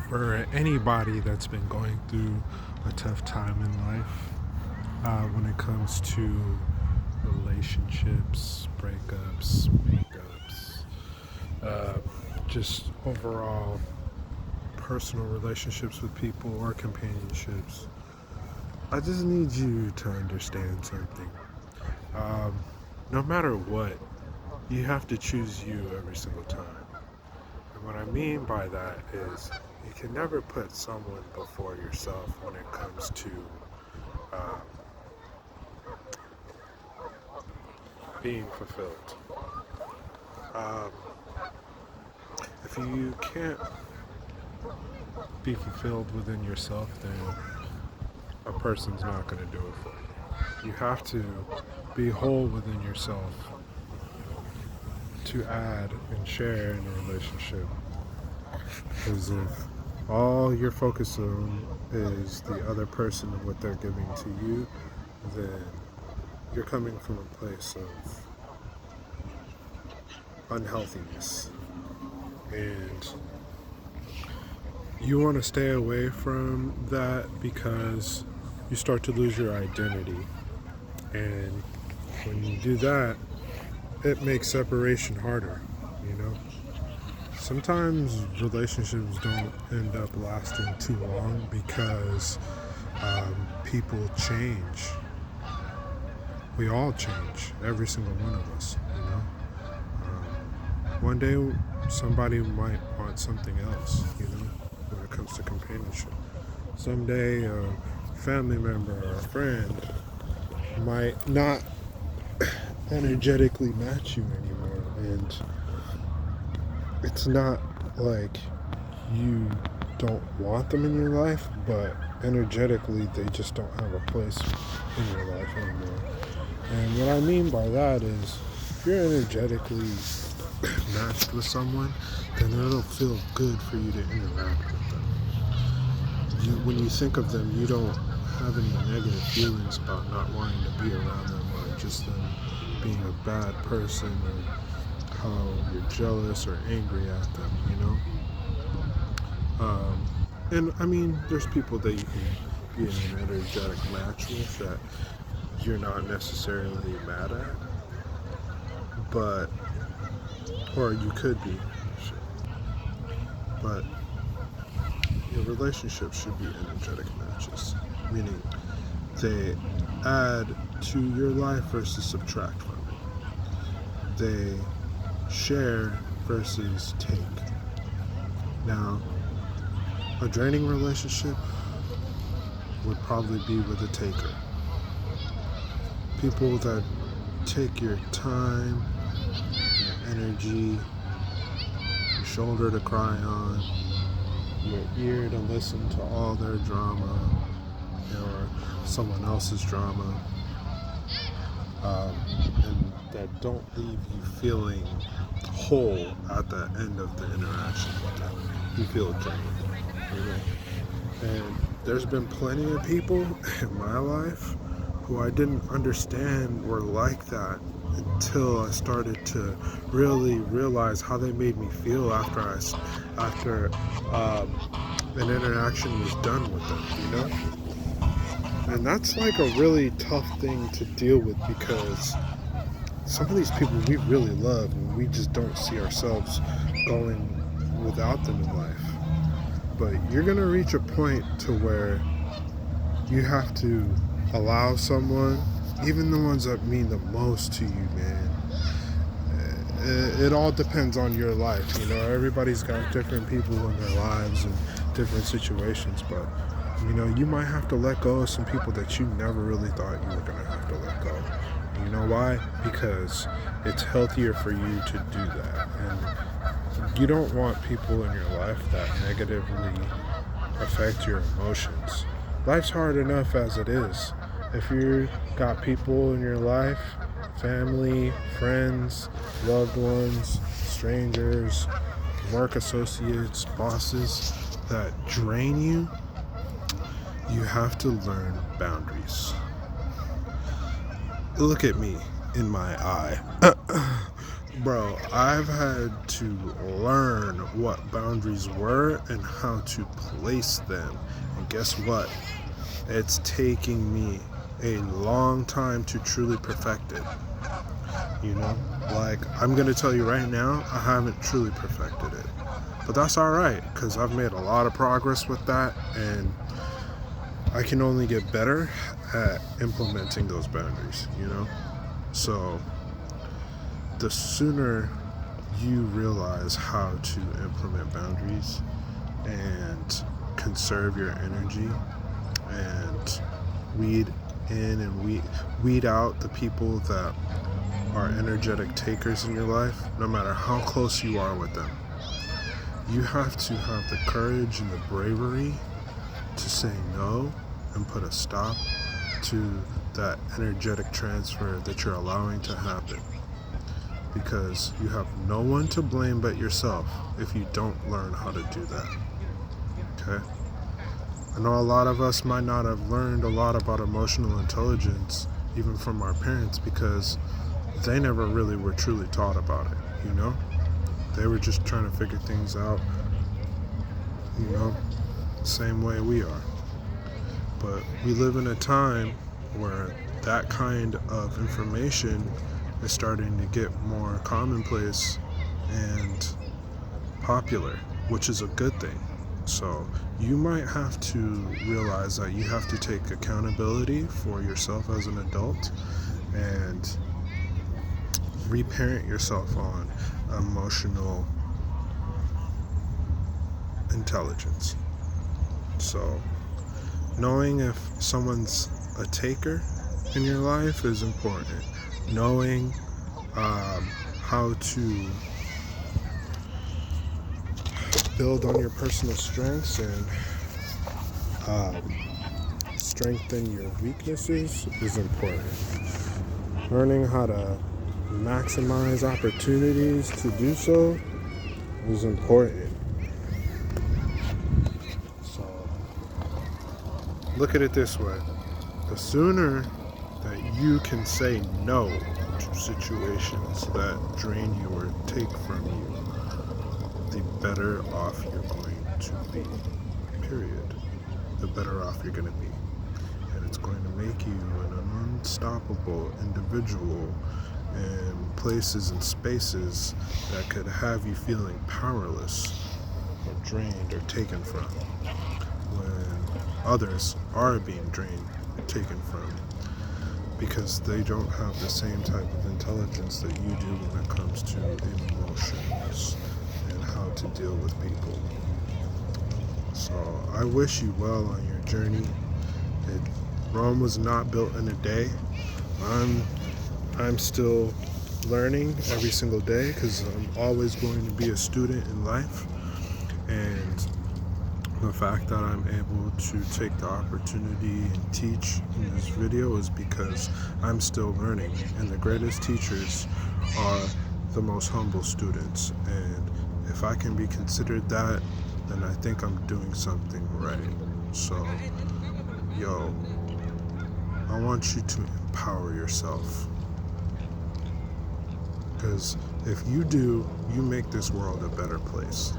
for anybody that's been going through a tough time in life, when it comes to relationships, breakups, makeups, uh, just overall personal relationships with people or companionships. I just need you to understand something. Um, no matter what, you have to choose you every single time. And what I mean by that is you can never put someone before yourself when it comes to um, being fulfilled. Um, if you can't be fulfilled within yourself, then a person's not going to do it for you. You have to be whole within yourself to add and share in a relationship. Because if all you're focused on is the other person and what they're giving to you, then you're coming from a place of unhealthiness. And you want to stay away from that because you start to lose your identity. And when you do that, it makes separation harder, you know? Sometimes relationships don't end up lasting too long because people change. We all change, every single one of us, you know? One day somebody might want something else, you know, when it comes to companionship. Someday a family member or a friend might not energetically match you anymore, and it's not like you don't want them in your life, but energetically they just don't have a place in your life anymore. And what I mean by that is if you're energetically matched with someone, then it'll feel good for you to interact with them. When you think of them, you don't have any negative feelings about not wanting to be around them or just them being a bad person or how you're jealous or angry at them, you know? And I mean, there's people that you can be in an energetic match with that you're not necessarily mad at, but, or you could be, but your relationship should be energetic matches, meaning they add to your life versus subtract from it. They share versus take. Now, a draining relationship would probably be with a taker. People that take your time, your energy, your shoulder to cry on, your ear to listen to all their drama or someone else's drama, and that don't leave you feeling whole at the end of the interaction with them. You feel drained. You know? And there's been plenty of people in my life who I didn't understand were like that until I started to really realize how they made me feel after an interaction was done with them, you know? And that's like a really tough thing to deal with because some of these people we really love and we just don't see ourselves going without them in life. But you're going to reach a point to where you have to allow someone, even the ones that mean the most to you, man. It all depends on your life, you know. Everybody's got different people in their lives and different situations, but you know, you might have to let go of some people that you never really thought you were going to have to let go. You know why? Because it's healthier for you to do that. And you don't want people in your life that negatively affect your emotions. Life's hard enough as it is. If you got people in your life, family, friends, loved ones, strangers, work associates, bosses that drain you, you have to learn boundaries. Look at me in my eye. Bro, I've had to learn what boundaries were and how to place them. And guess what? It's taking me a long time to truly perfect it. You know? Like, I'm going to tell you right now, I haven't truly perfected it. But that's alright, because I've made a lot of progress with that, and I can only get better at implementing those boundaries, you know? So, the sooner you realize how to implement boundaries and conserve your energy and weed in and weed out the people that are energetic takers in your life, no matter how close you are with them, you have to have the courage and the bravery to say no and put a stop to that energetic transfer that you're allowing to happen. Because you have no one to blame but yourself if you don't learn how to do that. Okay? I know a lot of us might not have learned a lot about emotional intelligence, even from our parents, because they never really were truly taught about it, you know? They were just trying to figure things out, you know, same way we are. But we live in a time where that kind of information is starting to get more commonplace and popular, which is a good thing. So you might have to realize that you have to take accountability for yourself as an adult and reparent yourself on emotional intelligence. So knowing if someone's a taker in your life is important. Knowing how to build on your personal strengths and strengthen your weaknesses is important. Learning how to maximize opportunities to do so is important. So look at it this way. The sooner that you can say no to situations that drain you or take from you, the better off you're going to be. Period. The better off you're going to be. And it's going to make you an unstoppable individual in places and spaces that could have you feeling powerless or drained or taken from when others are being drained or taken from, because they don't have the same type of intelligence that you do when it comes to emotions and how to deal with people. So I wish you well on your journey. Rome was not built in a day. I'm still learning every single day because I'm always going to be a student in life. And the fact that I'm able to take the opportunity and teach in this video is because I'm still learning. And the greatest teachers are the most humble students. And if I can be considered that, then I think I'm doing something right. So, yo, I want you to empower yourself. Because if you do, you make this world a better place.